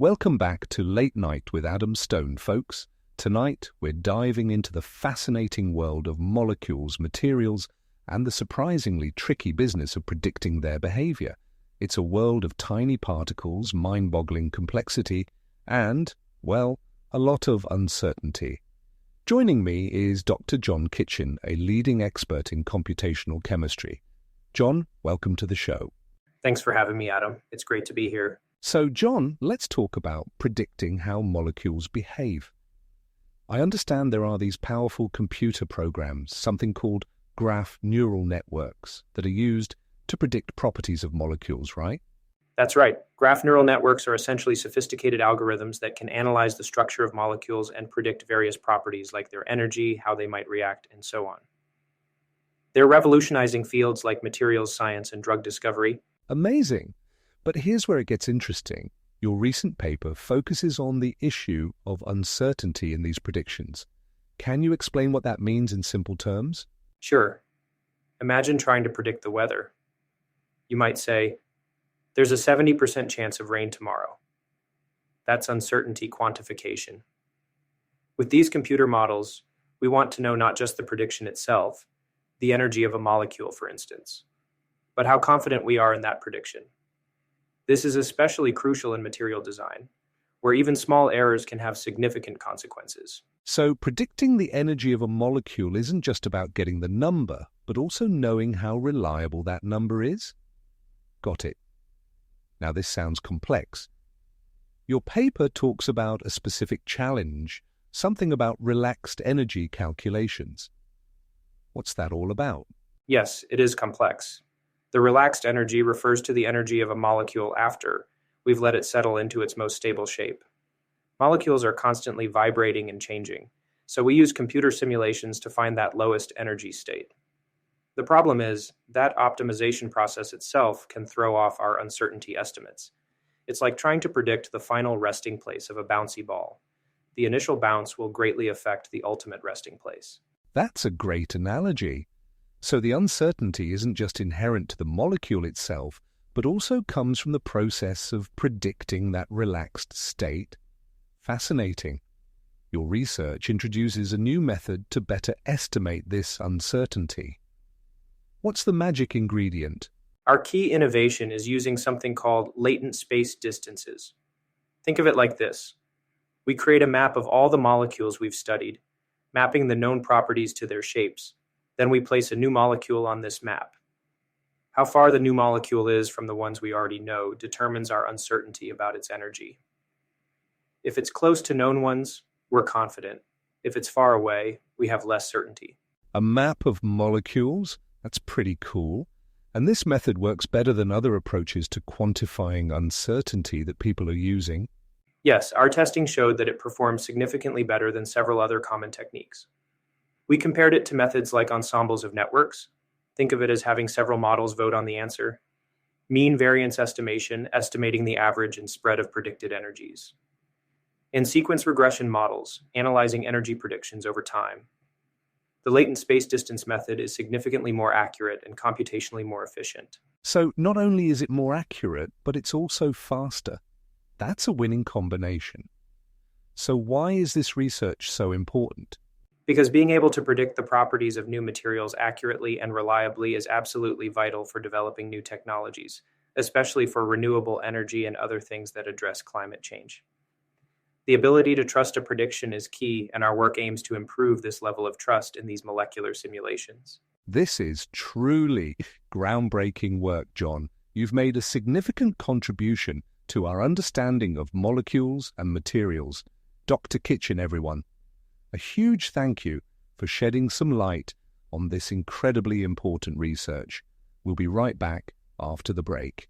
Welcome back to Late Night with Adam Stone, folks. Tonight, we're diving into the fascinating world of molecules, materials, and the surprisingly tricky business of predicting their behavior. It's a world of tiny particles, mind-boggling complexity, and, well, a lot of uncertainty. Joining me is Dr. John Kitchen, a leading expert in computational chemistry. John, welcome to the show. Thanks for having me, Adam. It's great to be here. So, John, let's talk about predicting how molecules behave. I understand there are these powerful computer programs, something called graph neural networks, that are used to predict properties of molecules, right? That's right. Graph neural networks are essentially sophisticated algorithms that can analyze the structure of molecules and predict various properties like their energy, how they might react, and so on. They're revolutionizing fields like materials science and drug discovery. Amazing. But here's where it gets interesting. Your recent paper focuses on the issue of uncertainty in these predictions. Can you explain what that means in simple terms? Sure. Imagine trying to predict the weather. You might say, there's a 70% chance of rain tomorrow. That's uncertainty quantification. With these computer models, we want to know not just the prediction itself, the energy of a molecule, for instance, but how confident we are in that prediction. This is especially crucial in material design, where even small errors can have significant consequences. So predicting the energy of a molecule isn't just about getting the number, but also knowing how reliable that number is? Got it. Now this sounds complex. Your paper talks about a specific challenge, something about relaxed energy calculations. What's that all about? Yes, it is complex. The relaxed energy refers to the energy of a molecule after we've let it settle into its most stable shape. Molecules are constantly vibrating and changing, so we use computer simulations to find that lowest energy state. The problem is that optimization process itself can throw off our uncertainty estimates. It's like trying to predict the final resting place of a bouncy ball. The initial bounce will greatly affect the ultimate resting place. That's a great analogy. So the uncertainty isn't just inherent to the molecule itself, but also comes from the process of predicting that relaxed state. Fascinating. Your research introduces a new method to better estimate this uncertainty. What's the magic ingredient? Our key innovation is using something called latent space distances. Think of it like this. We create a map of all the molecules we've studied, mapping the known properties to their shapes. Then we place a new molecule on this map. How far the new molecule is from the ones we already know determines our uncertainty about its energy. If it's close to known ones, we're confident. If it's far away, we have less certainty. A map of molecules? That's pretty cool. And this method works better than other approaches to quantifying uncertainty that people are using. Yes, our testing showed that it performs significantly better than several other common techniques. We compared it to methods like ensembles of networks. Think of it as having several models vote on the answer. Mean variance estimation, estimating the average and spread of predicted energies. And sequence regression models, analyzing energy predictions over time. The latent space distance method is significantly more accurate and computationally more efficient. So not only is it more accurate, but it's also faster. That's a winning combination. So why is this research so important? Because being able to predict the properties of new materials accurately and reliably is absolutely vital for developing new technologies, especially for renewable energy and other things that address climate change. The ability to trust a prediction is key, and our work aims to improve this level of trust in these molecular simulations. This is truly groundbreaking work, John. You've made a significant contribution to our understanding of molecules and materials. Dr. Kitchen, everyone. A huge thank you for shedding some light on this incredibly important research. We'll be right back after the break.